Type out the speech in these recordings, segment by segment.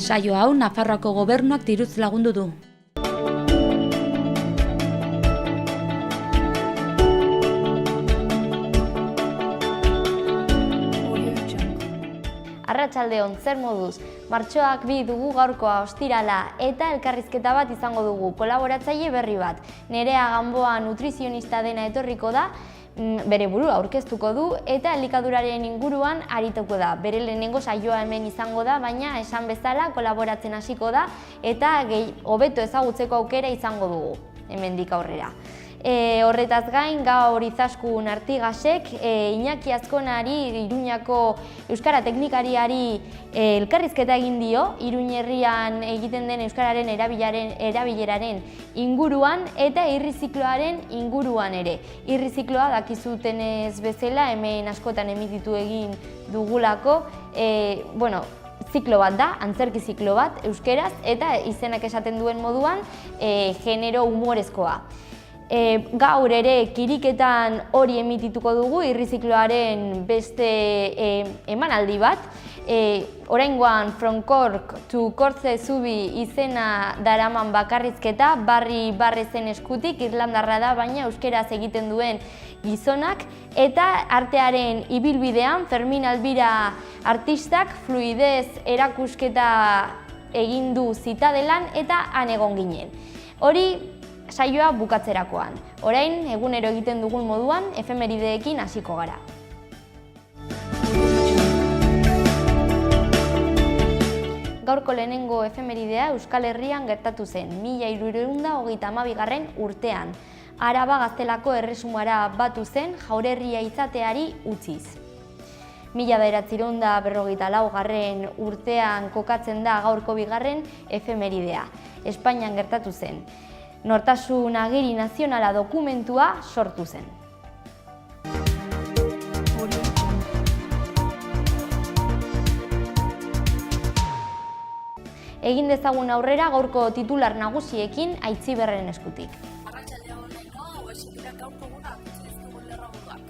Saio hau Nafarroako gobernuak diruz lagundu du. Arratsaldeon, zer moduz? Martxoak 2 dugu gaurkoa ostirala eta elkarrizketa bat izango dugu, kolaboratzaile berri bat. Nerea Gamboa nutrizionista dena etorriko da, bere burua aurkeztuko du eta elikaduraren inguruan arituko da. Bere lehenengo saioa hemen izango da, baina esan bezala kolaboratzen hasiko da eta hobeto ezagutzeko aukera izango dugu hemendik aurrera. Horretaz gain, gaur Izaskun Artigasek Iñaki Azkonari, Iruñako Euskara Teknikariari elkarrizketa egin dio, Iruñ herrian egiten den Euskararen erabileraren inguruan eta irrizikloaren inguruan ere. Irrizikloa dakizutenez bezala, hemen askotan emititu egin dugulako, ziklo bat da, antzerki ziklo bat, euskeraz, eta izenak esaten duen moduan, genero humorezkoa. Gaur ere kiriketan hori emitituko dugu, irrizikloaren beste emanaldi bat. Oraingoan From Cork to Kortze Zubi izena daraman bakarrizketa, Barry Barrezen eskutik, irlandarra da, baina euskeraz egiten duen gizonak, eta artearen ibilbidean Fermin Albira artistak fluidez erakusketa egin du Zitadelan eta han egon ginen. Hori saioa bukatzerakoan. Orain, egunero egiten dugun moduan, efemerideekin hasiko gara. Gaurko lehenengo efemeridea Euskal Herrian gertatu zen, 1332. urtean. Araba Gaztelako erresumara batu zen jaurerria izateari utziz. 1954. urtean kokatzen da gaurko bigarren efemeridea. Espainian gertatu zen. Nortasun agiri nazionala dokumentua sortu zen. Egin dezagun aurrera gaurko titular nagusiekin Aitziberren eskutik. Arratsaldeon lehenko, hauexek dira gaurko egunak, dizkigun lerroburuak.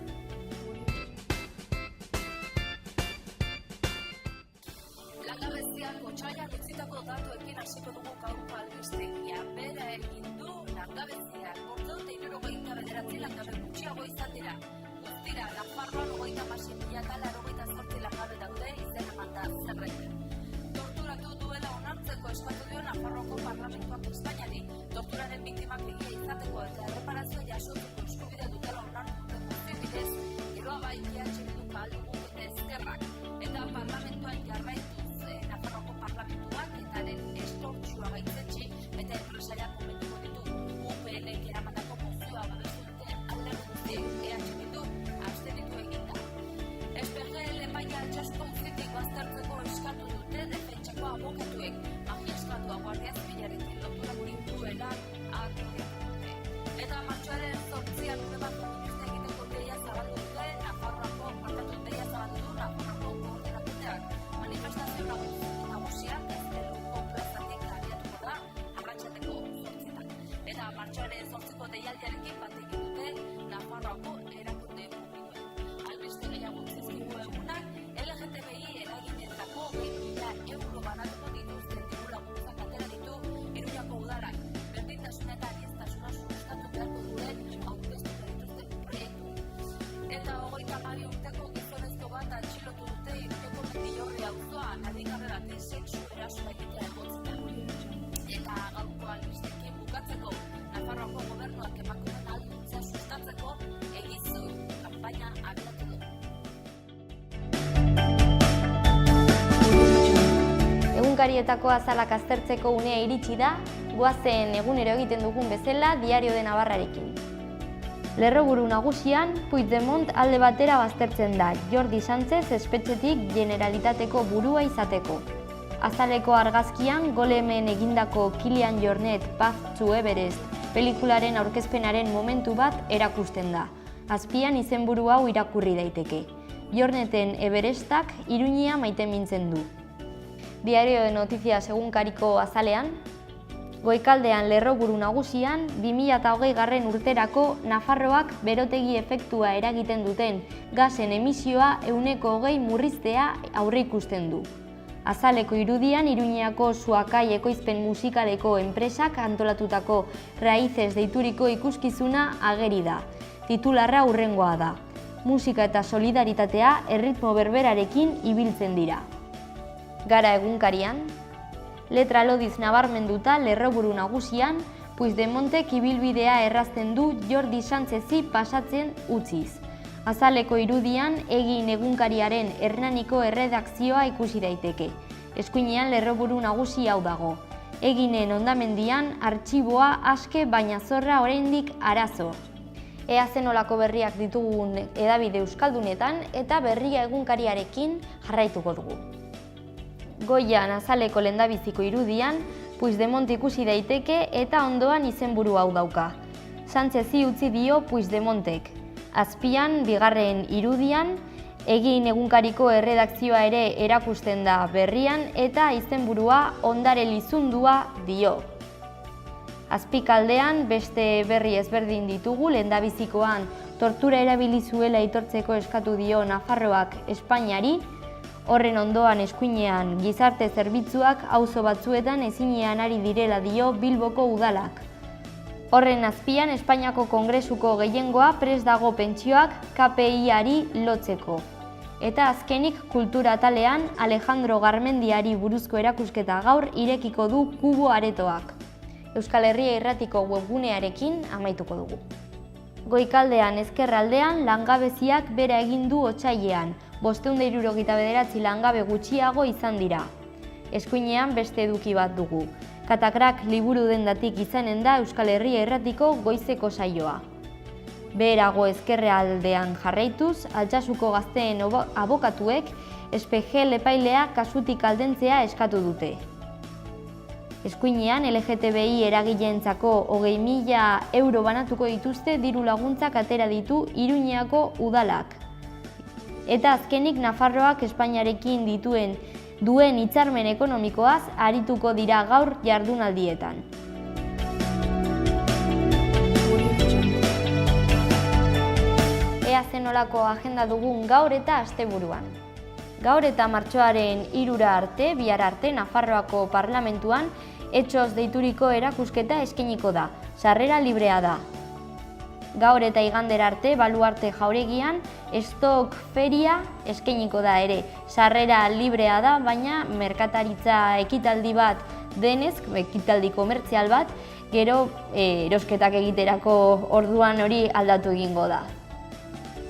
Langabeziak otsailean utzitako datuekin hasiko dugu gaurko albistegia. Bera egin du langabeziak 469 langabe gutxiago izan dira. Guztira, Nafarroan 36.088 langabe daude izen emanda zerrenda. Torturatu duela onartzeko eskatu dio Nafarroako Parlamentuak Espainiari. Torturaren biktimak egia izateko eta erreparazioa jasotzeko eskubidea dutela onartuteko bidez, geroa bai Bilduk ahal dugu ezkerrak. Eta parlamentuan jarraituz Nafarroako Parlamentuak eta haren estortzua gaitzetsi eta enpresariak komentuko ditu. UPN-ek eramandako mozioa babestu dute alderdi guztiek Bildu abstenitu eginda. SPGL epaia altxasuko uzitik baztertzeko eskatu dute defentsako abokatuek. Magistratua Guardia Zibilarekin lotura duela argudiatu dute. Eta martxoaren 8an urrebako dituzte egiteko deia zabaldu dute Nafarroako koordinakundeak. Manifestazio nagusiak Ezkerreko plazatik abiatuko da arratsaldeko 8etan. Eta martxoaren 8ko deialdiarekin bat egin dute Nafarroako erakunde publikoek. Albiste gehiago zizkigu egunak, LGTBI eraginetako 20.000 euro banatuko dituzten diru-laguntzak atera ditu Iruñako udarak. Berdintasun eta aniztasuna sustatu beharko duen aurkeztuko dituzten proiektu. Eta 32 urteko gizonezko bat atxilotu dute Iruñeko Mendillorri auzoan adingabe baten sexu erasoa egitea egotzita. Eta gaurko albisteekin bukatzeko, Nafarroako gobernuak emakumeen ahalduntzea sustatzeko egizu kanpaina abiatu du. Egunkarietako azalak aztertzeko unea iritsi da, goazen egunero egiten dugun bezala Diario de Navarrarekin. Lerroburu nagusian, Puigdemont alde batera baztertzen da, Jordi Sánchez espetxetik Generalitateko burua izateko. Azaleko argazkian, Golemen egindako Kilian Jornet Path to Everest pelikularen aurkezpenaren momentu bat erakusten da. Azpian izenburu hau irakurri daiteke. Jorneten Everestak Iruña maitemintzen du. Diario de Noticias egunkariko azalean, goikaldean lerroburu nagusian, 2020 urterako Nafarroak berotegi efektua eragiten duten gasen emisioa 20% murriztea aurreikusten du. Azaleko irudian, Iruñeako Suakai ekoizpen musikaleko enpresak antolatutako Raíces deituriko ikuskizuna ageri da. Titularra hurrengoa da. Musika eta solidaritatea erritmo berberarekin ibiltzen dira. Gara egunkarian, letra lodiz nabarmenduta lerroburu nagusian, Puigdemontek ibilbidea errazten du Jordi Sánchezi pasatzen utziz. Azaleko irudian, Egin egunkariaren Hernaniko erredakzioa ikusi daiteke. Eskuinean lerroburu nagusi hau dago. Eginen hondamendian, artxiboa aske baina zorra oraindik arazo. Ea zenolako berriak ditugun hedabide euskaldunetan eta berria egunkariarekin jarraituko dugu. Goian azaleko lehendabiziko irudian, Puigdemont ikusi daiteke eta ondoan izenburu hau dauka. Sánchezi utzi dio Puigdemontek. Azpian, bigarren irudian, Egin egunkariko erredakzioa ere erakusten da berrian eta izenburua Ondare Lizundua dio. Azpikaldean beste berri ezberdin ditugu, lehendabizikoan tortura erabili zuela aitortzeko eskatu dio Nafarroak Espainiari, horren ondoan eskuinean gizarte zerbitzuak auzo batzuetan ezinean ari direla dio Bilboko udalak. Horren azpian Espainiako Kongresuko gehiengoa prest dago pentsioak KPI-ari lotzeko. Eta azkenik kultura atalean Alejandro Garmendiari buruzko erakusketa gaur irekiko du Kubo aretoak. Euskal Herria Irratiko webgunearekin amaituko dugu. Goikaldean ezkerraldean langabeziak bera egin du otsailean, 579 langabe gutxiago izan dira. Eskuinean beste eduki bat dugu. Katakrak liburu dendatik izanen da Euskal Herria Irratiko goizeko saioa. Beherago ezkerrealdean jarraituz, Altsasuko gazteen abokatuek espejel epailea kasutik aldentzea eskatu dute. Eskuinean LGTBI eragileentzako 20.000 euro banatuko dituzte diru laguntzak atera ditu Iruñeako udalak. Eta azkenik Nafarroak Espainiarekin duen hitzarmen ekonomikoaz arituko dira gaur jardunaldietan. Ea zenolako agenda dugun gaur eta asteburuan. Gaur eta martxoaren 3 arte, bihar arte, Nafarroako parlamentuan Etxoz deituriko erakusketa eskainiko da. Sarrera librea da. Gaur eta igandera arte, Baluarte jauregian, Estok feria eskainiko da ere. Sarrera librea da, baina merkataritza ekitaldi bat denez, ekitaldi komertzial bat, gero erosketak egiterako orduan hori aldatu egingo da.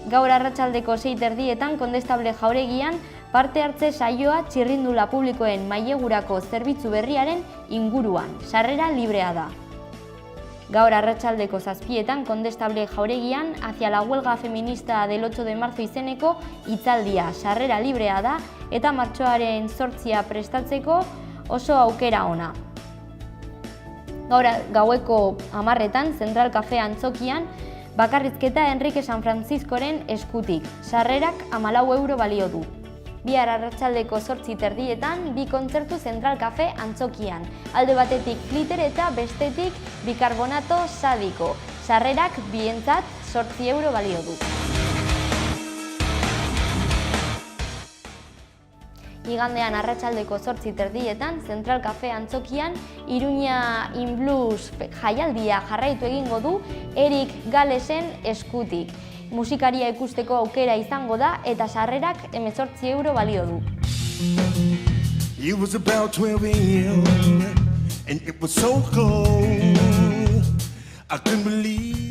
Gaur arratsaldeko 6:30 Kondestable jauregian parte hartze saioa txirrindula publikoen mailegurako zerbitzu berriaren inguruan. Sarrera librea da. Gaur arratsaldeko 7:00 Kondestable jauregian hacia la huelga feminista del 8 de marzo izeneko hitzaldia. Sarrera librea da eta martxoaren 8 prestatzeko oso aukera ona. Gaur gaueko 10:00 Zentral Cafe Antzokian bakarrizketa Enrique San Franciscoren eskutik. Sarrerak 14 euro balio du. Bihar arratsaldeko 8:30 bi kontzertu Zentral Cafe Antzokian. Alde batetik Flitter eta bestetik Bikarbonato Sadiko. Sarrerak bientzat 8 euro balio du. Igandean arratsaldeko 8:30 Zentral Cafe Antzokian Iruña In Blues jaialdia jarraitu egingo du Erik Galesen eskutik. Musikaria ikusteko aukera izango da eta sarrerak 18 euro balio du. It was about 12 a.m. and it was so cold. I couldn't believe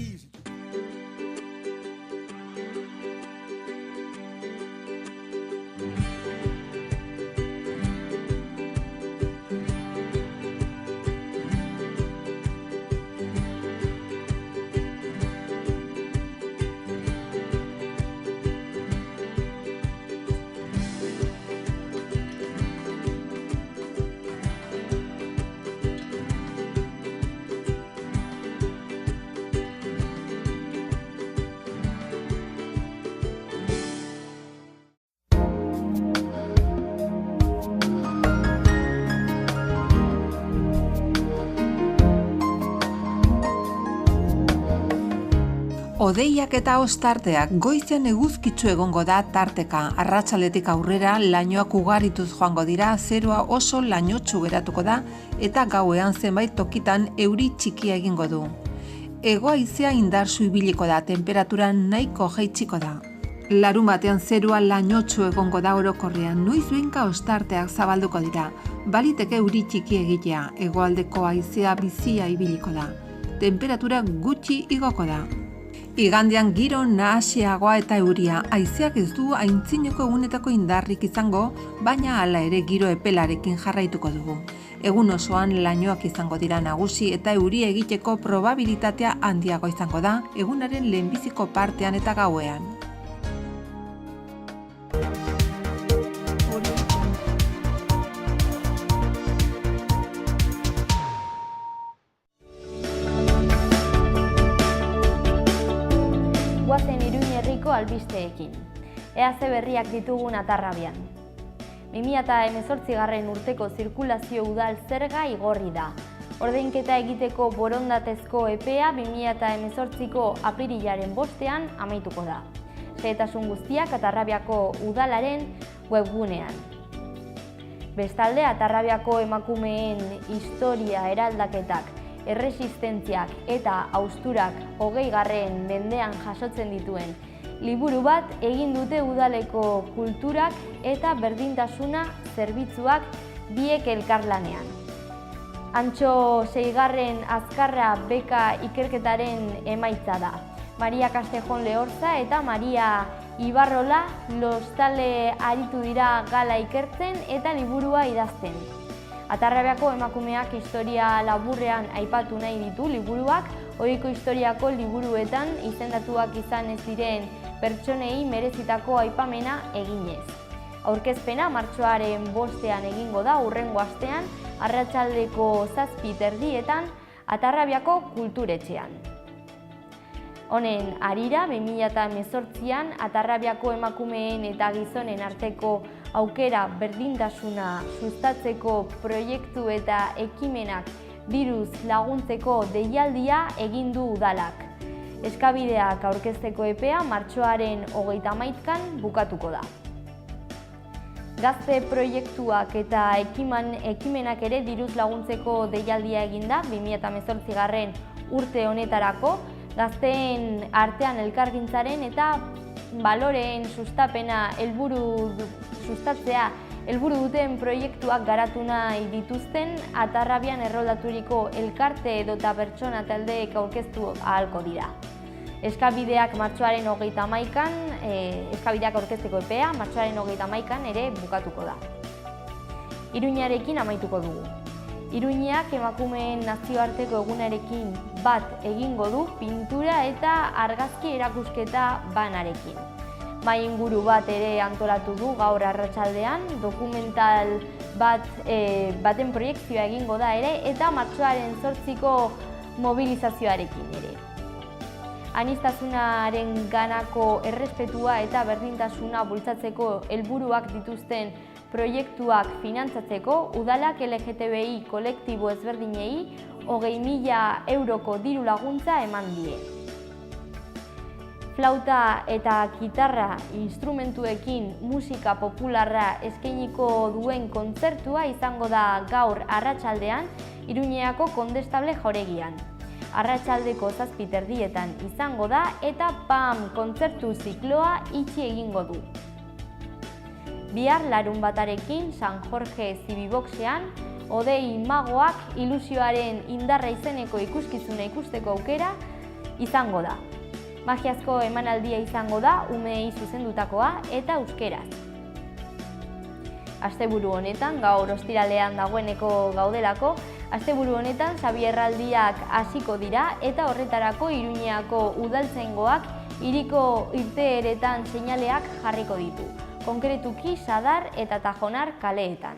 Hodeiak eta ostarteak goizean eguzkitsu egongo da tarteka. Arratsaletik aurrera lainoak ugarituz joango dira, zerua oso lainotsu geratuko da eta gauean zenbait tokitan euri txikia egingo du. Hego haizea indartsu ibiliko da, temperatura nahiko jaitsiko da. Larunbatean zerua lainotsu egongo da orokorrean, noizbehinka ostarteak zabalduko dira. Baliteke euri txiki egitea, hegoaldeko haizea bizia ibiliko da. Temperatura gutxi igoko da. Igandean giro nahasiagoa eta euria, haizeak ez du aintzineko egunetako indarrik izango, baina hala ere giro epelarekin jarraituko dugu. Egun osoan lainoak izango dira nagusi eta euria egiteko probabilitatea handiago izango da, egunaren lehenbiziko partean eta gauean. Guazen Iruña herriko albisteekin. Ea ze berriak ditugun Atarrabian. 2018 urteko zirkulazio udal zerga igorri da. Ordainketa egiteko borondatezko epea 2018ko apirilaren 5ean amaituko da. Xehetasun guztiak Atarrabiako udalaren webgunean. Bestalde, Atarrabiako emakumeen historia eraldaketak, erresistentziak eta hausturak 20. mendean jasotzen dituen liburu bat egin dute udaleko kulturak eta berdintasuna zerbitzuak biek elkarlanean. Antxo 6. azkarra beka ikerketaren emaitza da. Maria Castejon Lehorza eta Maria Ibarrola Lostale aritu dira gala ikertzen eta liburua idazten. Atarrabiako emakumeak historia laburrean aipatu nahi ditu liburuak, ohiko historiako liburuetan izendatuak izan ez diren pertsonei merezitako aipamena eginez. Aurkezpena martxoaren 5ean egingo da hurrengo astean, arratsaldeko 7:30 Atarrabiako kulturetxean. Honen harira, 2018an Atarrabiako emakumeen eta gizonen arteko aukera berdintasuna sustatzeko proiektu eta ekimenak diruz laguntzeko deialdia egin du udalak. Eskabideak aurkezteko epea martxoaren 31an bukatuko da. Gazte proiektuak eta ekimenak ere diruz laguntzeko deialdia egin da 2018 urte honetarako, gazteen artean elkargintzaren eta baloreen sustatzea helburu duten proiektuak garatu nahi dituzten Atarrabian erroldaturiko elkarte edota pertsona taldeek aurkeztu ahalko dira. Eskabideak martxoaren 31an, eskabideak aurkezteko epea martxoaren 31an ere bukatuko da. Iruñarekin amaituko dugu. Iruñak emakumeen nazioarteko egunarekin bat egingo du pintura eta argazki erakusketa banarekin. Mahai inguru bat ere antolatu du gaur arratsaldean, dokumental baten proiekzioa egingo da ere eta martxoaren 8ko mobilizazioarekin ere. Aniztasunaren ganako errespetua eta berdintasuna bultzatzeko helburuak dituzten proiektuak finantzatzeko udalak LGTBI kolektibo ezberdinei 20.000 euroko diru laguntza eman die. Flauta eta gitarra instrumentuekin musika popularra eskainiko duen kontzertua izango da gaur arratsaldean Iruñeako Kondestable Jauregian. Arratsaldeko 7:30etan izango da eta PAM kontzertu zikloa itxi egingo du. Bihar larunbatarekin San Jorge Zibiboxean, Hodei Magoak ilusioaren indarra izeneko ikuskizuna ikusteko aukera izango da. Magiazko emanaldia izango da, umeei zuzendutakoa eta euskeraz. Asteburu honetan, gaur ostiralean dagoeneko gaudelako, asteburu honetan sabierraldiak hasiko dira eta horretarako Iruñeako udaltzaingoak hiriko irteeretan seinaleak jarriko ditu, konkretuki Sadar eta Tajonar kaleetan.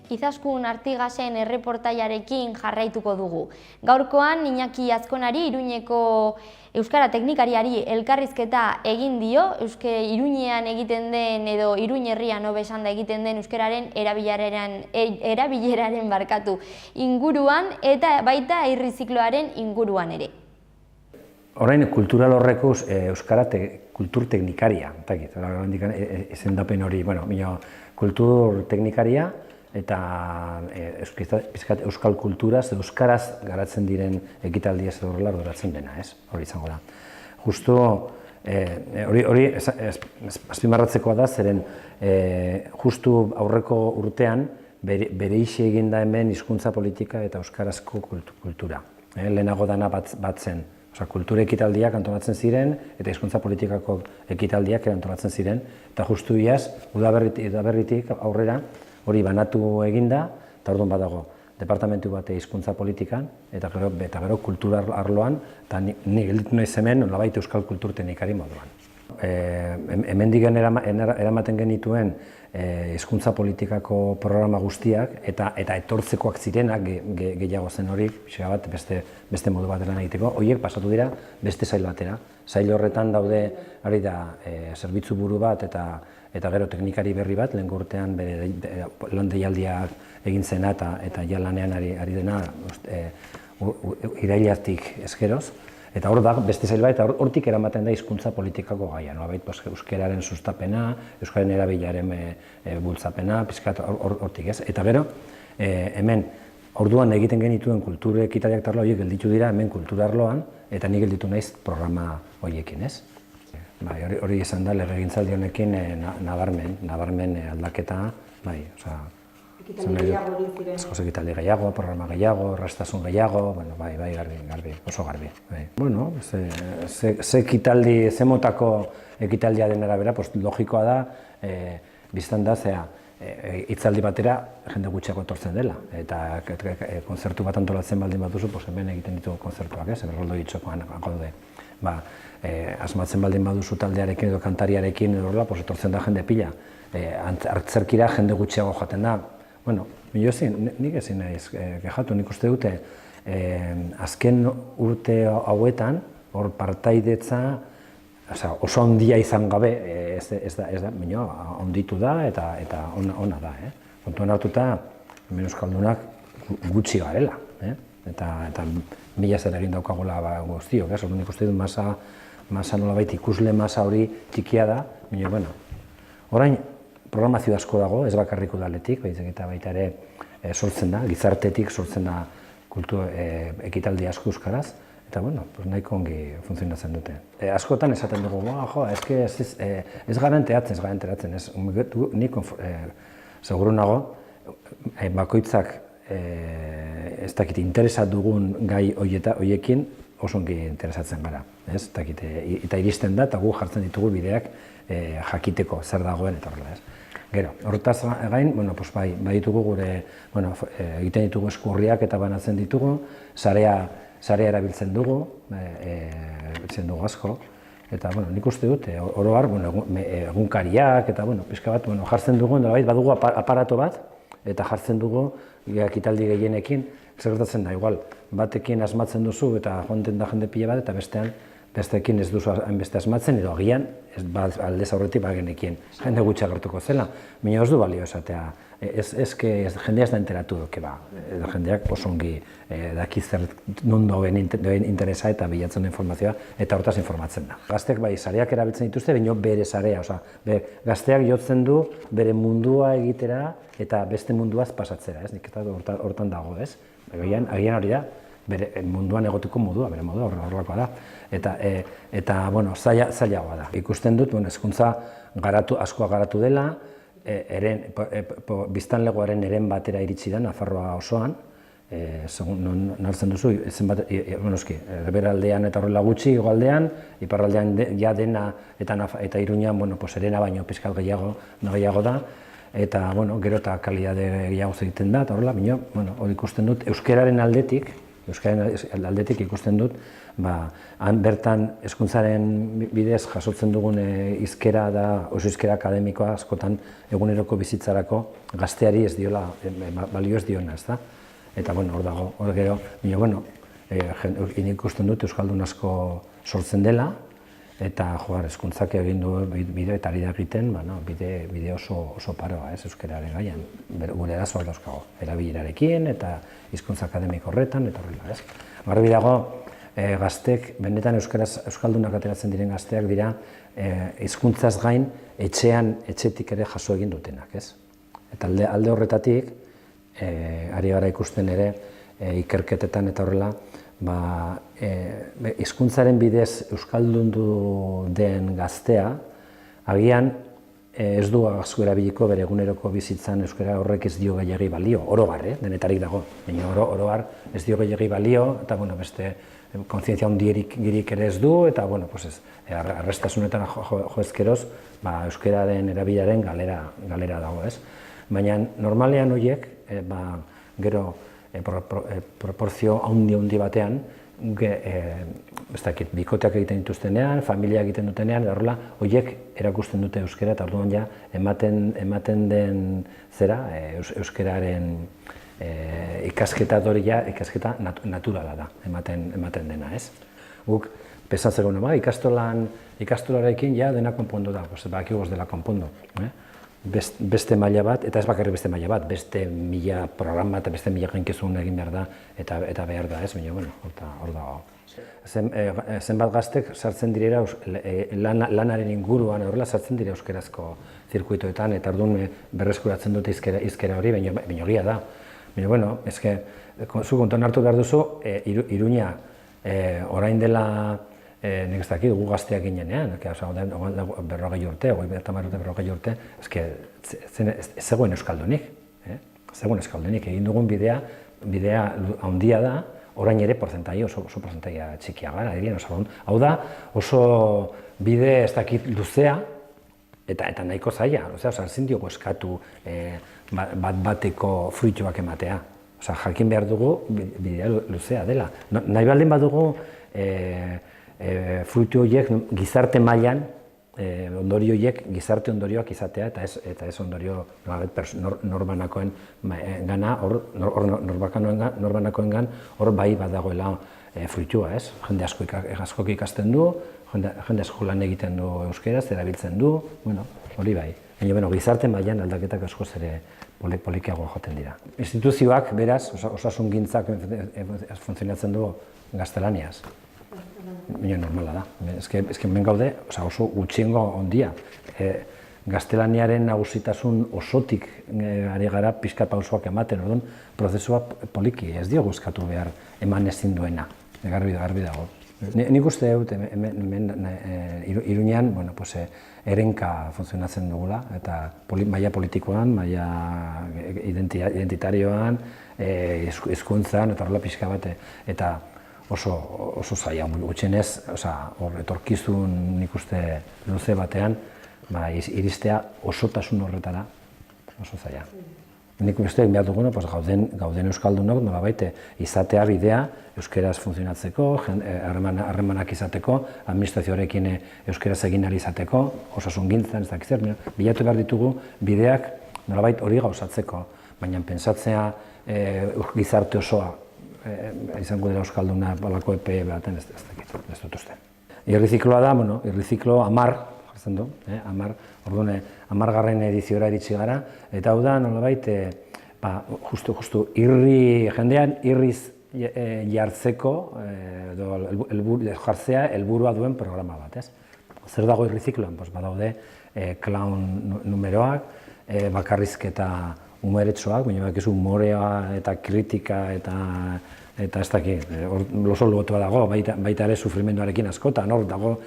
Izaskun Artigasen erreportaiarekin jarraituko dugu. Gaurkoan Iñaki Azkonari, Iruñeko euskara teknikariari elkarrizketa egin dio, Iruñean egiten den edo Iruñ herrian hobe esanda egiten den euskararen erabileraren inguruan eta baita irrizikloaren inguruan ere. Orain kultural horreko euskara kultur teknikaria, izendapen hori, kultur teknikaria eta euskal kulturaz, euskaraz garatzen diren ekitaldia ez horrela arduratzen dena, hori izango da. Justu hori azpimarratzekoa da, zeren justu aurreko urtean bereixe egin da hemen hizkuntza politika eta euskarazko kultura. Lehenago dana batzen. Kultura ekitaldiak antolatzen ziren eta hizkuntza politikako ekitaldiak antolatzen ziren, eta justu iaz, udaberritik aurrera hori banatu eginda, eta orduan badago departamentu bate hizkuntza politikan, eta gero kultura arloan, eta ni gelditu naiz hemen nolabait euskal kultur teknikari moduan. Hemendik eramaten genituen hizkuntza politikako programa guztiak, eta etortzekoak zirenak gehiago zen hori, pixka bat beste modu bat lan egiteko, horiek pasatu dira beste sail batera. Sail horretan daude, ari da, zerbitzu buru bat eta gero teknikari berri bat, lehen urtean lan deialdiak egin zena eta ja lanean ari dena irailatik ezkeroz. Eta hor da, beste zail bat, eta hortik eramaten da hizkuntza politikako gaia. Euskararen sustapena, euskararen erabilaren bultzapena, pizkat hortik ez. Eta gero, hemen, orduan egiten genituen kultur ekitaliak tarla horiek gelditu dira hemen kultura arloan, eta ni gelditu naiz programa horiekin, ez? Hori izan da, legegintzaldi honekin nabarmen aldaketa, askoz ekitaldi gehiago, programa gehiago, erraztasun gehiago, garbi, oso garbi. Ze motako ekitaldia den arabera, logikoa da, biztan da, hitzaldi batera jende gutxiago etortzen dela, eta konzertu bat antolatzen baldin baduzu, hemen egiten ditu konzertuak, erroldo hitzokoan gaude. Asmatzen baldin baduzu taldearekin edo kantariarekin etortzen da jende pila, hartzerkira jende gutxiago joaten da. Nik ezin naiz kexatu, nik uste dute azken urte hauetan hor partaidetza oso handia izan gabe ez da, onditu da eta ona da. Kontuan hartuta, hemen euskaldunak gutxi garela, eta mila zer egin daukagula guztiok, nik uste dut masa nolabait ikusle masa hori txikia da, orain programazio asko dago, ez bakarrik udaletik, eta baita ere sortzen da, gizartetik sortzen da ekitaldi asko euskaraz, eta nahiko ongi funtzionatzen dute. Askotan esaten dugu, ez gara enteratzen, nik seguru nago, bakoitzak ez dakit interesat dugun gai horiekin oso ongi interesatzen gara, eta iristen da, eta gu jartzen ditugu bideak jakiteko zer dagoen eta horrela, ez. Gero, horretaz gain, bai ditugu gure, egiten ditugu eskurriak eta banatzen ditugu, sarea erabiltzen dugu asko, eta nik uste dut, oro har, egunkariak eta pixka bat jartzen dugu, badugu aparato bat, eta jartzen dugu ekitaldi gehienekin, zer gertatzen da, igual, batekin asmatzen duzu eta joaten da jende pila bat, eta besteekin ez duzu hainbeste asmatzen, edo agian, aldez aurretik bagenekien, jende gutxi agertuko zela, baina ez du balio esatea, jendea ez da enteratu duke, jendeak oso ongi daki zer non doen interesa eta bilatzen du informazioa, eta hortaz informatzen da. Gazteak sareak erabiltzen dituzte, baina bere sarea, gazteak jotzen du bere mundua egitera eta beste munduaz pasatzera, nik eta hortan dago, ez? Agian hori da, bere munduan egoteko modua, bere modua horrelakoa da. Eta, zailagoa da. Ikusten dut, hezkuntza askoa garatu dela, biztanlegoaren eren batera iritsi da, Nafarroa osoan, nartzen duzu, erberaldean eta horrela gutxi, igoaldean, iparraldean ja dena eta Iruñan, erena baino pizkat gehiago da, eta gero eta kalidade gehiago egiten da, eta horrela, hori ikusten dut, euskararen aldetik, Euskararen aldetik ikusten dut, han bertan hezkuntzaren bidez jasotzen dugun hizkera da, oso hizkera akademikoa askotan eguneroko bizitzarako gazteari ez diola, balio ez diona, ez da? Eta, hor dago, hor gero, ikusten dut Euskaldun asko sortzen dela, eta hezkuntzak egin du bideo eta ari da egiten, bide oso paroa, euskararen gaian, gure arazoak dauzkago, erabilerarekin eta hizkuntza akademiko horretan, eta horrela, ez? Garbi dago, gaztek, benetan euskaldunak ateratzen diren gazteak dira, hizkuntzaz gain, etxetik ere jaso egin dutenak, ez? Eta alde horretatik, ari gara ikusten ere, ikerketetan eta horrela, hizkuntzaren bidez euskaldundu den gaztea, agian ez du asko erabiliko bere eguneroko bizitzan euskara horrek ez dio gehiagi balio, orogar, denetarik dago, baina orogar ez dio gehiagi balio, eta beste kontzientzia hundirik ere ez du, eta arrestasunetan joezkeroz euskararen erabilaren galera dago, ez? Baina normalean horiek, gero proporzio handi batean, bikoteak egiten dituztenean, familia egiten dutenean, horrela, horiek erakusten dute euskara, eta orduan ja, ematen den zera, euskararen ikasketa ikasketa naturala da, ematen dena, ez? Guk, pesatzeko ikastolarekin ja dena konpondo da, bakigu ez dela konpondo. Beste maila bat, eta ez bakarrik beste maila bat, beste 1000 programa eta beste 1000 gainkizun egin behar da, eta behar da, ez? Baina, hor dago. Zenbat gaztek sartzen direla lanaren inguruan, horrela sartzen dira euskarazko zirkuitoetan, eta orduan berreskuratzen dute hizkera hori, baina egia da. Baina, zu kontuan hartu behar duzu, Iruña, orain dela, nik ez dakit, gu gazteak ginenean, 40 urte, 50 urte, ez zegoen euskaldunik. Egin dugun bidea handia da, orain ere oso porcentaia txikia gara, hau da, oso bide ez dakit luzea, eta nahiko zaila, ezin diogu eskatu bat-bateko fruituak ematea. Jakin behar dugu bidea luzea dela. Nahi baldin badugu, fruitu horiek gizarte mailan, ondorio horiek gizarte ondorioak izatea, eta ez ondorio norbanakoen gana, hor bai badagoela fruitua, ez? Jende askok ikasten du, jende asko lan egiten du euskeraz, erabiltzen du, hori bai. Baina gizarte mailan aldaketak askoz ere polikiago joaten dira. Instituzioak, beraz, osasungintzak funtzionatzen du gaztelaniaz. Baina normala da. Hemen gaude oso gutxiengo ondia. Gaztelaniaren nagusitasun osotik ari gara pixka pausoak ematen, orduan prozesua poliki, ez diogu eskatu behar eman ezin duena, garbi dago. Nik uste dut Iruñean erenka funtzionatzen dugula, eta maila politikoan, maila identitarioan, hizkuntzan, eta horrela pixka bat, eta oso zaila, gutxienez, etorkizun nik uste luze batean, iristea osotasun horretara, oso zaila. Nik uste behar duguna, gauden euskaldunok nolabait izatea bidea euskeraz funtzionatzeko, harremanak izateko, administrazioarekin euskeraz egin ahal izateko, osasungintzan, ez dakiz zer, bilatu behar ditugu bideak nolabait hori gauzatzeko, baina pentsatzea gizarte osoa izango dela euskalduna balako epe baten ez dut uste. Irrizikloa da, irriziklo 10, jartzen du, 10, 10. Ediziora iritsi gara, eta hau da, nolabait, justu, jendean irriz jartzeko, jartzea helburua duen programa bat, ez? Zer dago irrizikloan? Badaude clown numeroak, bakarrizketa umeretsuak, baina bakizu humorea eta kritika eta ez dakit, loso lotua dago, baita ere sufrimenduarekin askotan, hor dago,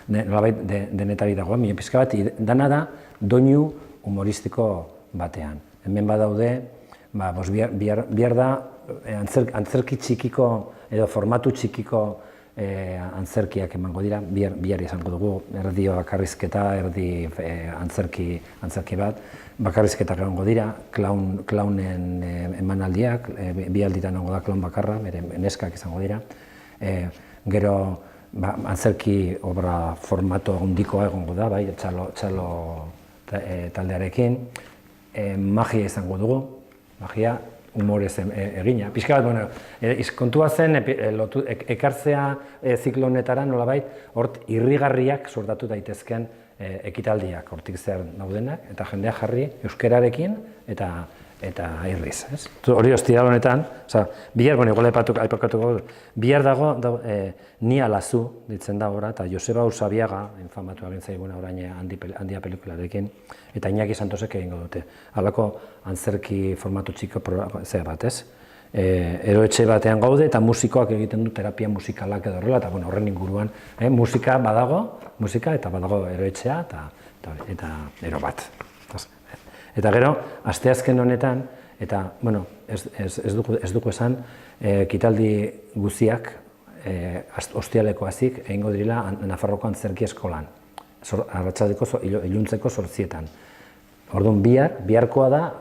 nolabait denetari dago, pixka bat, dana da doinu humoristiko batean. Hemen badaude, behar da antzerki txikiko edo formatu txikiko antzerkiak emango dira, bihar izango dugu, erdi bakarrizketa, erdi antzerki bat, bakarrizketak egongo dira, klaunen emanaldiak, bi alditan egongo da klaun bakarra, bere neskak izango dira, gero antzerki obra formato handikoa egongo da, bai, txalo taldearekin, magia izango dugu, magia, humorez egina. Pixka bat, kontua zen, ekartzea ziklo honetara nolabait, hort irrigarriak sortatu daitezken ekitaldiak, hortik zehar daudenak, eta jendea jarri euskararekin eta irriz. Hori ostiral honetan, bihar, igual aipakatuko, bihar dago Ni alazu ditzen da gora, eta Joseba Usabiaga, infamatu egin zaiguna orain handia pelikularekin, eta Iñaki Santosek egingo dute. Halako antzerki formatu txiko zea bat, ez? Eroetxe batean gaude eta musikoak egiten du terapia musikalak edo horrela, eta horren inguruan musika badago, eta badago eroetxea eta ero bat. Eta gero, asteazken honetan, eta, ez dugu esan, ekitaldi guziak, ostialekoazik, egingo direla Nafarroko Antzerki Eskolan, arratsaldeko iluntzeko 8:00. Orduan biharkoa da,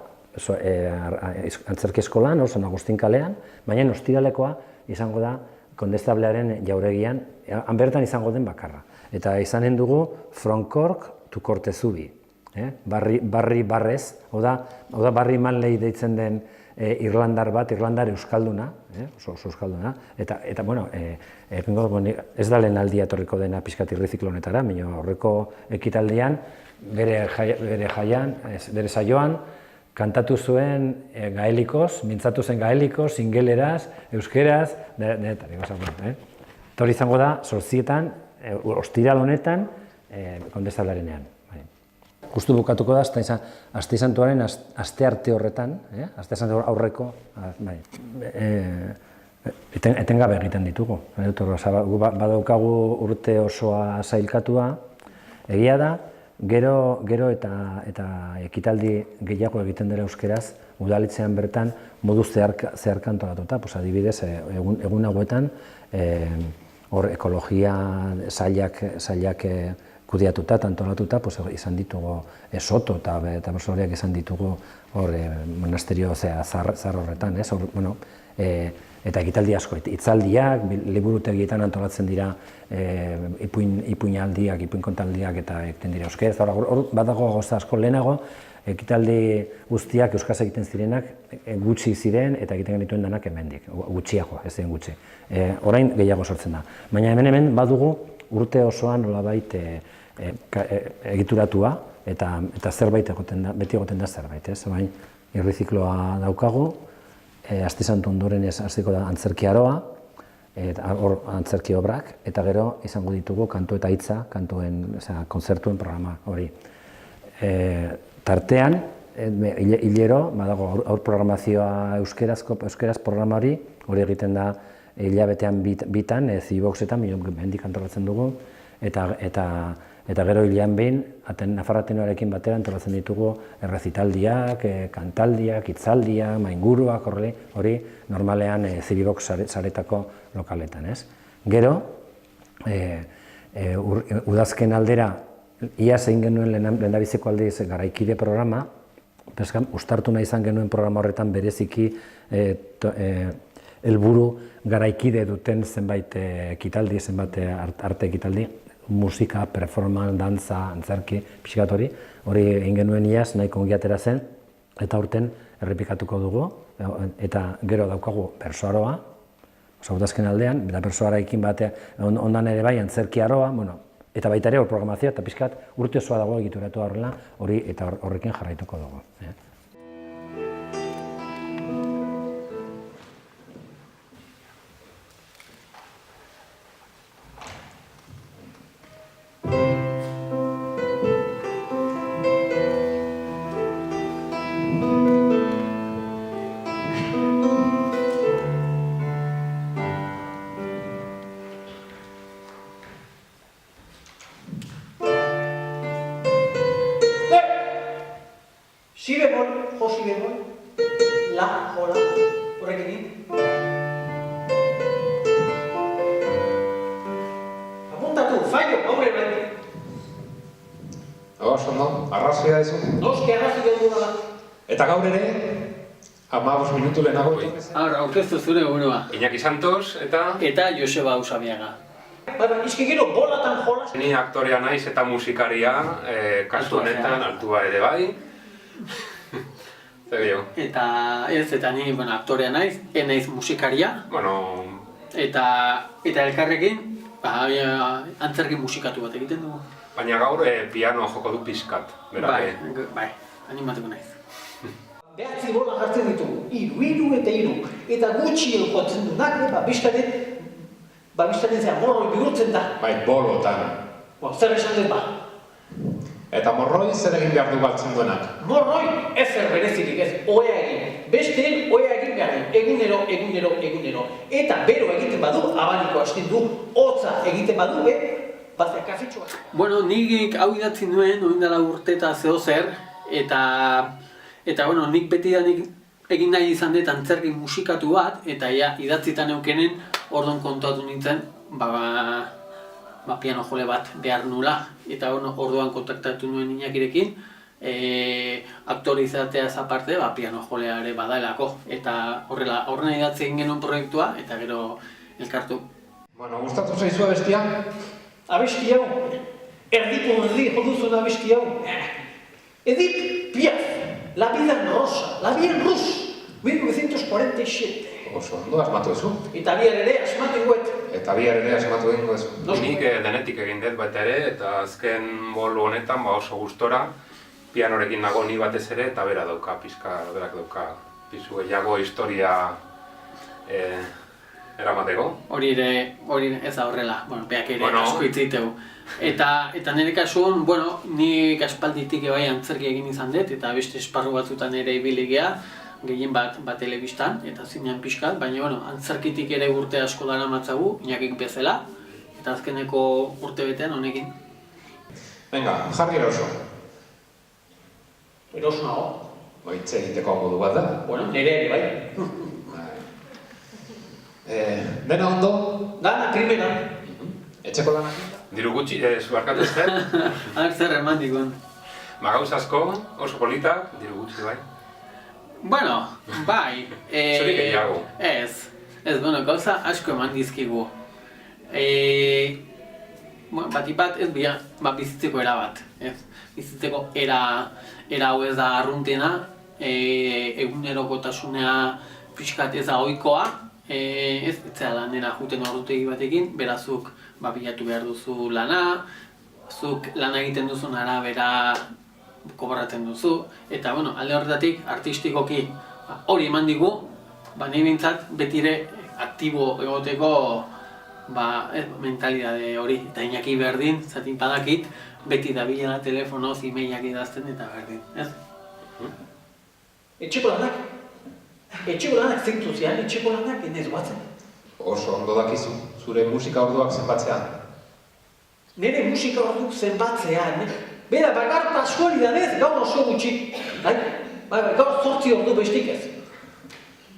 Antzerki Eskolan, San Agustin kalean, baina ostiralekoa izango da Kondestablearen jauregian, han bertan izango den bakarra. Eta izanen dugu Fronkork tu Kortezubi. Barri barrez, hau da Barri Manley deitzen den irlandar bat, irlandar euskalduna, oso euskalduna, eta ez da lehen aldia etorriko dena pixkat irriziklo honetara, baina aurreko ekitaldian, bere saioan, kantatu zuen gaelikoz, mintzatu zen gaelikoz, ingeleraz, euskeraz, hori izango da, 8:00, ostiral honetan, Kondestablearenean. Justu bukatuko da, aste santuaren astearte horretan, aste santu aurreko, etengabe egiten ditugu. Badaukagu urte osoa sailkatua, egia da, gero eta ekitaldi gehiago egiten dela euskeraz, udaletxean bertan modu zeharka antolatuta, adibidez, egun hauetan, hor ekologia sailak kudeatuta eta antolatuta, izan ditugu Soto eta Bersolariak izan ditugu hor monasterio zahar horretan, eta ekitaldi asko, hitzaldiak, liburutegietan antolatzen dira ipuinaldiak, ipuinkontaldiak eta egiten dira euskaraz. Hor badago gauza asko lehenago, ekitaldi guztiak euskaraz egiten zirenak gutxi ziren eta egiten genituen denak hemendik, gutxiago, ez ziren gutxi. Orain gehiago sortzen da. Baina hemen badugu urte osoan nolabait egituratua eta zerbait beti egoten da zerbait, ez? Baina irrizikloa daukagu, aste santu ondoren hasiko da antzerki aroa, hor antzerki obrak, eta gero izango ditugu kantu eta hitza, kontzertuen programa hori. Tartean, hilero, badago aur programazioa euskeraz programa hori egiten da hilabetean bitan, Ziboxetan, mendik antolatzen dugu, eta gero hilean behin, Nafarra Tenoriarekin batera antolatzen ditugu errezitaldiak, kantaldiak, hitzaldiak, mainguruak, hori normalean Zibox saretako lokaletan, ez? Gero, udazken aldera, iaz egin genuen lehendabiziko aldiz Garaikide programa, uztartu nahi izan genuen programa horretan bereziki helburu garaikide duten zenbait ekitaldi, zenbait arte ekitaldi, musika, performance, dantza, antzerki, pixkat hori egin genuen iaz nahiko ongi atera zen, eta aurten errepikatuko dugu, eta gero daukagu bersoaroa, udazken aldean, eta bersoarekin ondan ere bai antzerki aroa, eta baita ere hor programazioa, eta pixkat urte osoa dago egituratu horrela, hori eta horrekin jarraituko dugu. Si bemol, jo si bemol, la, jo la, horrekin. oso ondo, arrazoia dezu. Noski arrazoi dugu da. Eta gaur ere, 15 minutu lehenago etorri zen. Ahora, aurkeztu zure burua. Iñaki Santos Eta Joseba Usabiaga. Baina, izki gero bolatan jolas. ni aktorea naiz eta musikaria, kasu honetan altua ere bai. Zer gehiago? Eta ni, aktorea naiz, naiz musikaria. Bueno, Eta elkarrekin, antzerki musikatu bat egiten dugu. baina gaur piano joko du pixkat, berak. Bai, animatuko naiz. 9 bola jartzen ditugu, hiru eta hiru. Eta gutxien jotzen dunak, biztanen zean morroi bihurtzen da. Bai, bolotan. Zer esan dut ba? Eta morroi zer egin behar du galtzen duenak? Morroi ezer berezirik ez, oea egin. Besteen oea egin behar du, egunero. Eta bero egiten badu, abaniko hasten du, hotza egiten badu, bazea kafetxoa. Bueno, nik hau idatzi nuen, oindala urte eta zehozer, eta nik betidanik egin nahi izan dut antzerki musikatu bat, eta idatzitan eukenen orduan kontatu nintzen, piano jole bat behar nula. Eta orduan kontaktatu nuen Iñakirekin, aktore izateaz aparte, piano jolea ere badaelako. Eta horrela idatzi egin genuen proiektua, eta gero elkartu. Bueno, gustatu zaizua bestia? Abesti hau, erdiko joduzun abesti hau. Edith Piaf, La vida en rosa, La vida en rus, 1947. Oso ondo, asmatu duzu. Eta bihar ere asmatu guet. Eta bihar ere asmatu egingo duzu. Nik denetik egin dut baita ere, eta azken bolu honetan oso gustora, pianorekin nago ni batez ere, eta berak dauka pisu gehiago historia eramateko. Hori ez da horrela, beak ere asko hitz egiteu. Eta nire kasuan, nik aspalditik bai antzerki egin izan dut, eta beste esparru batzutan ere ibili gea, gehien bat telebistan, eta zinean pixkat, baina antzerkitik ere urte asko dara matzagu, Iñakik bezala, eta azkeneko urte betean honekin. Venga, jarri eroso. Eroso nago. Hitz egiteko modu bat da. Nire ere bai. Dena ondo? Dana krimenan. Etxeko lanak? Diru gutxi, zubarkatu ez zer? Zer eman dikun. Gauz asko, oso politak, diru gutxi bai. Bai. Zuri gehiago. Ez, gauza asko eman dizkigu. Batipat ez bizitzeko era bat. Bizitzeko era hau ez da arruntena, egunerokotasunea pixkat ez da ohikoa, ez zera lanera juten ordutegi batekin, berazuk bilatu behar duzu lana, zuk lana egiten duzun arabera kobratzen duzu, eta alde horretatik artistikoki hori eman digu, nahi bintzat betire aktibo egoteko mentalidade hori, eta Iñaki berdin, zatin badakit, beti dabilela telefonoz, e-mailak idazten eta berdin, ez? Etxeko lanak zeintu zian, etxeko lanak enez guatzen. Oso ondo dakizu, zure musika orduak zenbatzean. Nire musika orduak zenbatzean, bera, gaur kasualidadez, gaur oso gutxi. Gaur 8 ordu bestik ez.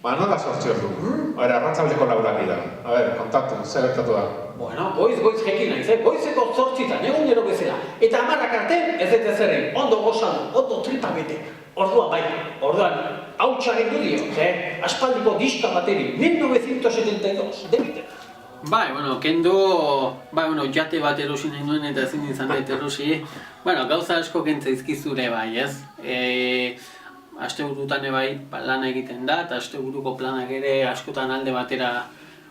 Nola 8 ordu? Arrantzaldeko 4 dira. Kontatu, zer gertatu da? Goiz jekin naiz, goizeko 8etan, egunero bezala. Eta 10 arte ez dut ezerren, ondo gozan, ondo tripa bete. Orduan, hautsa gendu dio, aspaldiko diska bateri, 1972, debite. Jate bat erosi nahi nuen eta ezin izan dut erosi. Gauza asko kentzaizkizure bai, ez? Asteburutan lana egiten da, eta asteburuko planak ere askotan alde batera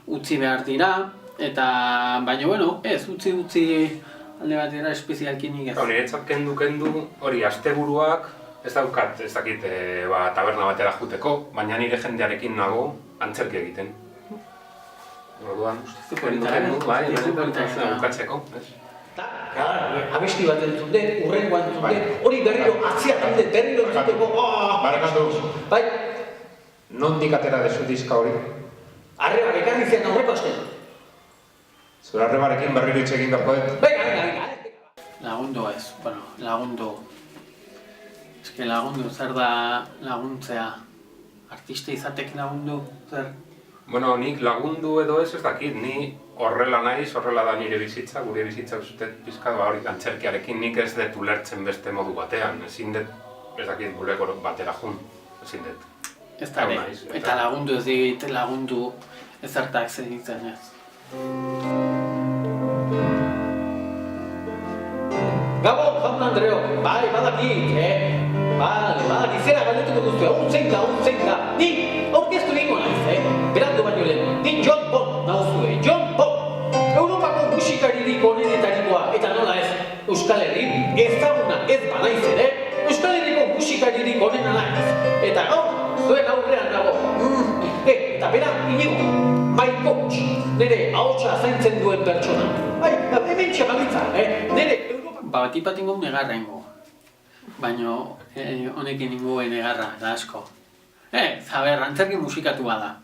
utzi behar dira. Baina, ez, utzi alde batera espezialkinik ez. Niretzat kendu, hori asteburuak, ez dakit taberna batera juteko, baina nire jendearekin nago antzerki egiten. Orduan, bukatzeko, ez? Abesti bat entzun dut, urrengoa entzun dut, hori berriro atziatzen dut, berriro entzuteko, Barakatu. Bai. Nondik atera dezu diska hori? Arreba, ekarri zian aurreko asten. Zure arrebarekin berriro hitz egin beharko dut? Venga. Lagundu ez, lagundu. Lagundu, zer da laguntzea? Artista izatek lagundu, zer? Nik lagundu edo ez dakit, ni horrela naiz, horrela da nire bizitza, gure bizitza uste pizkat, hori antzerkiarekin nik ez dut ulertzen beste modu batean, ezin dut, ez dakit bulego batera jun, ezin dut. Ez da ere, eta lagundu ez digit, lagundu ezertak zeditzen ez. Gabon, jaun Andreok, bai, badakit, badakit, zera galdetuko duzue, zein da, ni aurkeztu egingo naiz, berandu baino lehen, ni Jon Bon nauzue, Jon Bon, Europako musikaririk onenetarikoa, eta nola ez, Euskal Herrin, ezaguna ez banaiz ere, Euskal Herriko musikaririk onena naiz, eta gaur, zuen aurrean nago, eta bera, Inigo, my coach, nire ahotsa zaintzen duen pertsona, hemen txamalitza, nire Batipat ingo negarra ingo, baina honekin ingo negarra, da asko. Zaber, antzerki musikatu bada,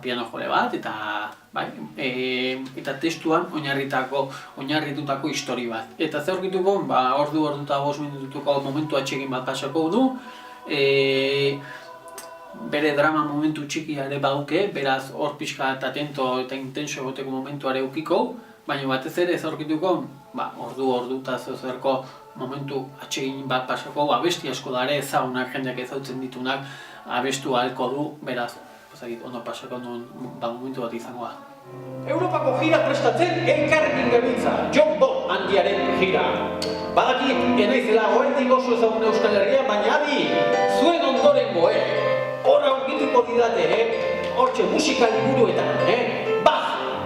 piano jole bat, eta testuan oinarritutako histori bat. Eta ze horkituko, ordu eta 5 minutuko momentu atsegin bat pasako du, bere drama momentu txikia ere baduke, beraz hor pixka eta atento eta intenso egoteko momentuare eukiko, baina batez ere ez aurkituko, ordu eta zerko momentu atsegin bat pasako, abesti asko dare ezagunak, jendeak ezautzen ditunak, abestu ahalko du, beraz, ondo pasako nuen momentu bat izango da. Europako gira prestatzen elkarrekin gabiltza, Jon Bon handiaren gira. Badakit, enaizela goendik oso ezagun Euskal Herria, baina adi, zuen ondorengo, hor aurkituko didate, hortxe musika liburuetan,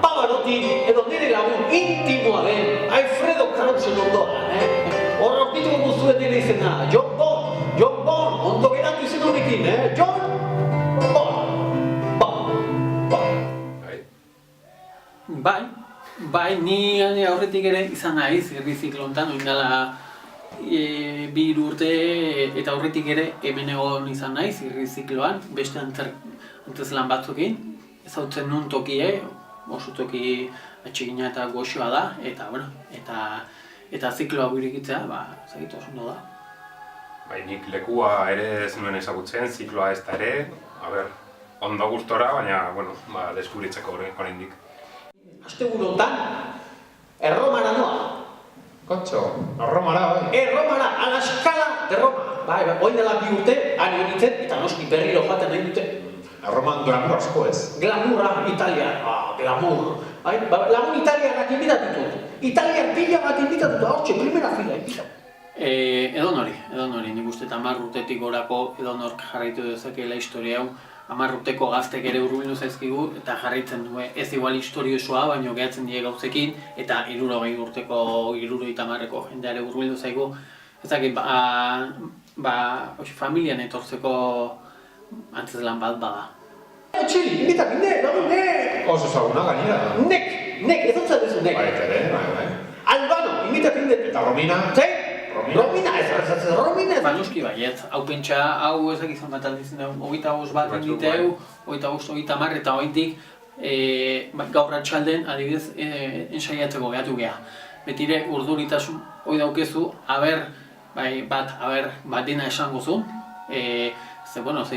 Pavarotti edo nire lagun intimoa den Alfredo Krausen ondoan, hor aurkituko guztuen nire izena, Jon Bon, ondo geratu izen honekin, Jon Bon. Bai, ni aurretik ere izan naiz, irriziklontan, oindala 2 urte eta aurretik ere hemen egon izan naiz, irrizikloan, beste antzeslan batzukin, ezautzen nun tokie, oso toki atsegina eta goxoa da, eta zikloa guirikitzea, zaitu oso ondo da. Bai, nik lekua ere ez nuen ezagutzen, zikloa ez da ere, ondo gustora, baina, deskubritzeko oraindik. Asteburu hontan, Erromara noa. Kontxo, Erromara, bai. Erromara, a la escala de Roma. Bai, oin dela 2 urte, ari honitzen, eta noski berriro joaten nahi dute. Erroman glamour asko ez. Glamurra, Italia, glamour. Lagun italianak inbitatutut. Italiar pila bat inbitatut, hortxe, primera fila inbitatut. Edonori, nik uste 10 urtetik gorako edonork jarraitu dezakela historia hau. 10 urteko gaztek ere hurbildu zaizkigu eta jarraitzen du, ez igual historia osoa, baina gehatzen die gauzekin, eta 60 urteko, 70eko jendeare hurbildu zaigu. Ezakit, familian etortzeko antzeslan bat bada. Txili, inbitak, nek! Oso zaguna gainera. Nek, ez dut zatezu nek. Bai. Albano, inbitak indet. Eta Romina? Zein? Romina, Romina ez. Noski baiet, hau pentsa, hau ezak izan bat alditzen dugu, 25 bat inditeu, 25, 30 eta hoitik gaur atxalden, adibidez, ensaiatzeko gehatu geha. Betire urduritasun hoi daukezu, bat dena esango zu, ze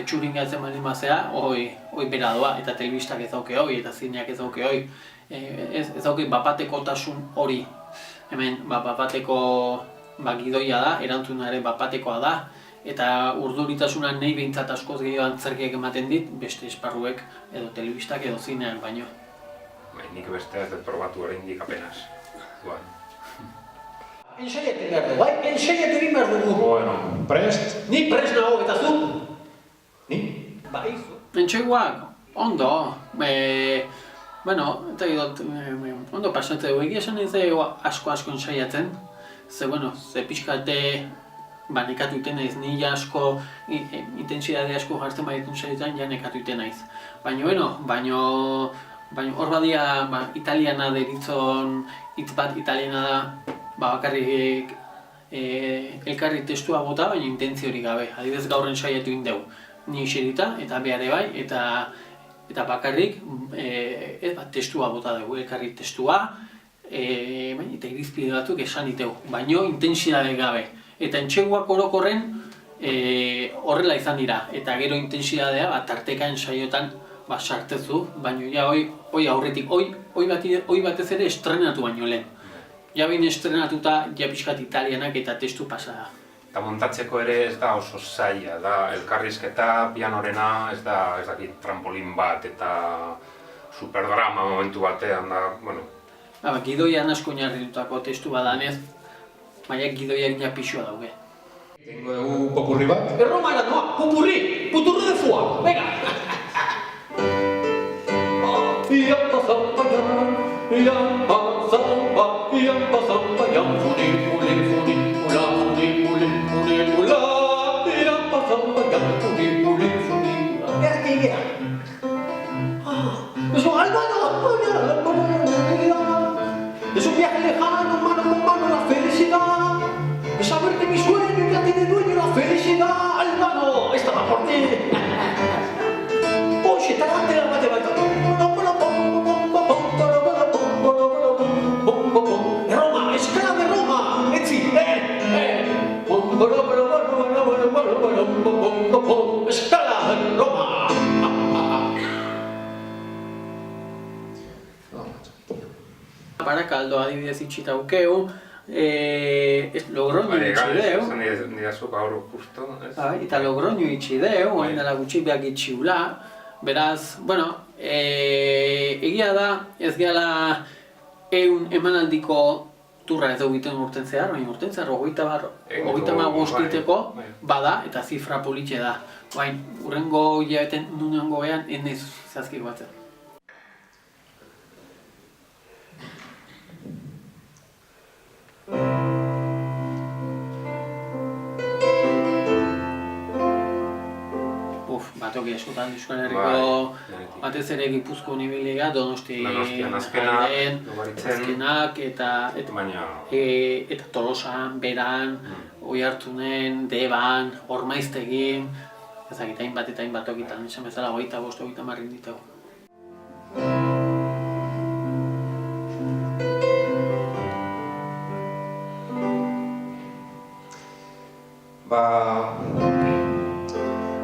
txurin gatzen baldin bazea, hoi bera doa, eta telebistak ez dauke hoi, eta zineak ez dauke hoi, ez dauke bapatekotasun hori. Hemen, bapateko gidoia da, erantzunaren bapatekoa da, eta urduritasuna nahi behintzat askoz gehiago antzerkiak ematen dit, beste esparruek edo telebistak edo zineak baino. Nik beste ez dut probatu oraindik apenas. Ensaiatu behar dugu, bai? Ensaiatu egin behar dugu. Bueno, prest? Ni prest nago, eta zu? Ni? Bai, zu. Entxeguak, ondo. Ondo pasatzen dugu, egia esan ez asko ensaiatzen. Ze pixkate nekatu iten naiz, ni asko, intensidade asko jartzen baditu ensaietan, nekatu iten naiz. Baina hor badia italiana deritzon hitz bat italiana da, bakarrik elkarri testua bota, baina intentzio hori gabe. Adibidez gaur ensaiatu indeu, ni iserita eta behare bai, eta bakarrik testua bota dugu, elkarri testua, eta irizpide batzuk esan diteu, baino intensidade gabe. Eta entxeguak orokorren horrela izan dira, eta gero intensidadea tarteka ensaiotan sartezu, baina ja hoi aurretik, hoi batez ere estrenatu baino lehen. Ja behin estrenatuta, ja pixkat italianak eta testu pasada. Eta montatzeko ere ez da oso zaila, da elkarrizketa, pianorena, ez dakit trampolin bat eta superdrama momentu batean da, bueno. Gidoian asko oinarritutako testu badanez, baina gidoiak ja pixua daude. Tengo dugu popurri bat? Roma era noa, pupurri de foie, venga! Es un viaje lejano, mano con mano, la felicidad. Es saber que mi sueño ya tiene dueño, la felicidad. Albano, esta va por ti. Oye, tarante la matemática. Roma, escala de Roma. Etzi, escala de Roma. Barakaldo adibidez itxita aukeu, Logroño itxi deu. Nire azuk gaur justo, ez? Eta Logroño itxi deu, hain dela gutxi behak itxiula. Beraz, bueno, egia da, ez gehala emanaldiko turra ez dugu egiten urten zehar, baina urten zehar, 35 bada eta zifra politxe da. Baina, urrengo hilabeten nunengo behan, enez zazkik batzen. Batoki askotan Euskal Herriko batez ere Gipuzkoan ibilia, Donostian azkenak eta Tolosan, Beran, Oiartzunen, Deban, Ormaiztegin, ezagit hainbat eta hainbat tokitan, esan bezala 25-30 ditugu.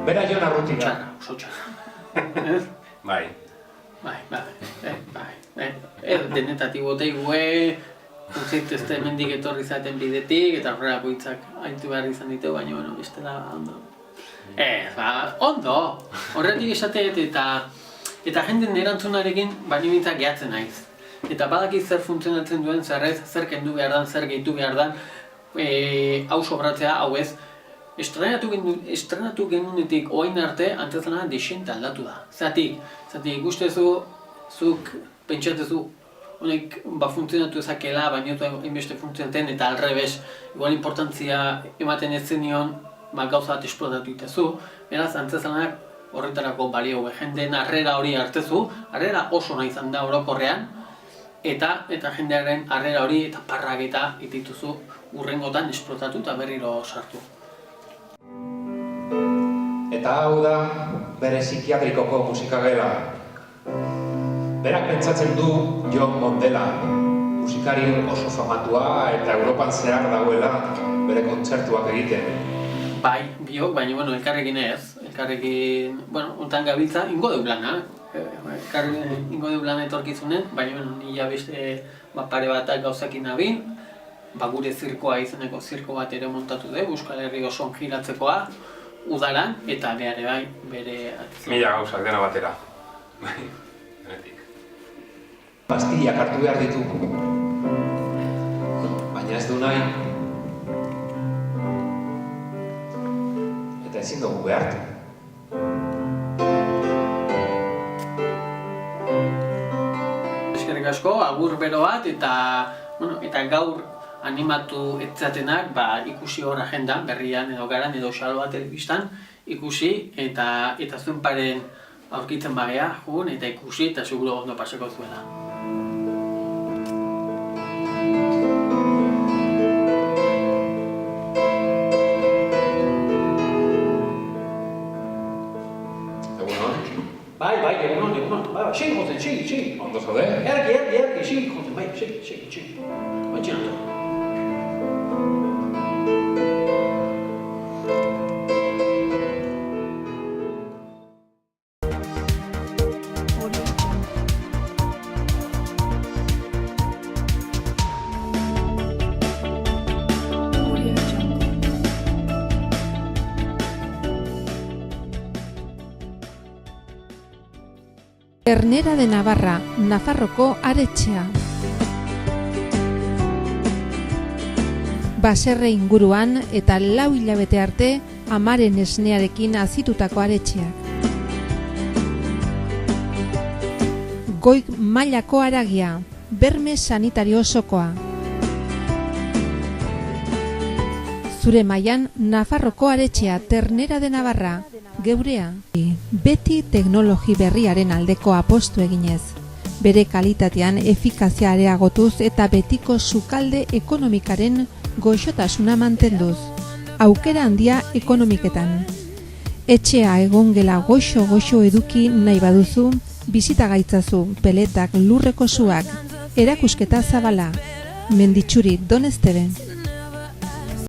Bera Jon Arrutina. Oso txarra. Bai. Denetatik botei gue, konzeptu hemendik etorri zaten bidetik, eta horrelako hitzak haitu behar izan ditu, baina, bueno, bestela ondo. Ondo! Horretik esateet eta jenden erantzunarekin baino mintzak gehatzen naiz. Eta badakit zer funtzionatzen duen, zer kendu behar dan, zer gehitu behar dan, hau sobratzea, hau ez, estrenatu genunetik oain arte antzezlana desente aldatu da. Zeratik ikustezu, zuk pentsatzezu honek funtzionatu ezakela, baina hainbeste funtzionatzen eta alrebes, igual importantzia ematen ez zenion gauza bat esplotatu itezu. Beraz, antzezlanak horretarako balio jendeen harrera hori hartezu, harrera oso nahi izan da orokorrean, eta jendearen harrera hori eta parrak eta itituzu urrengotan esplotatu eta berriro sartu. Eta hau da bere psikiatrikoko musikagela. Berak pentsatzen du Jon Mondela, musikari oso famatua eta Europan zehar dagoela bere kontzertuak egiten. Bai, biok, baina elkarrekin ez. Elkarrekin, hontan gabiltza, ingo deu lana. Ingo deu lana etorkizunen, baina nila beste pare batak gauzakin nabil. Gure zirkoa izeneko zirko bat ere montatu dugu, Euskal Herri oson giratzekoa, udaran, eta behar bai, bere... Mila gauzak dena batera. Genetik. Pastillak hartu behar ditu. Baina ez du nahi. Eta ezin dugu behartu. Eskerrik asko, agur bero bat, eta gaur animatu etzatenak ikusi hor agendan, berrian edo garan edo xaloa telebistan ikusi eta zuen paren aurkitzen bagea, eta ikusi eta seguro ondo pasako zuela. Bai, egunon. Segi, Josen, segi. Ondo zaude? Erki, segi, Josen, bai, segi. Batxinatu. Ternera de Navarra, Nafarroko aretxea. Baserre inguruan eta 4 hilabete arte amaren esnearekin azitutako aretxeak. Goik mailako haragia, berme sanitario osokoa. Zure mailan Nafarroko aretxea, Ternera de Navarra, geurea. Beti teknologi berriaren aldeko apostu eginez. Bere kalitatean efikazia areagotuz eta betiko sukalde ekonomikaren goxotasuna mantenduz. Aukera handia ekonomiketan. Etxea egongela goxo eduki nahi baduzu, bizita gaitzazu, peletak, lurreko suak, erakusketa zabala. Menditxuri, Don Esteve.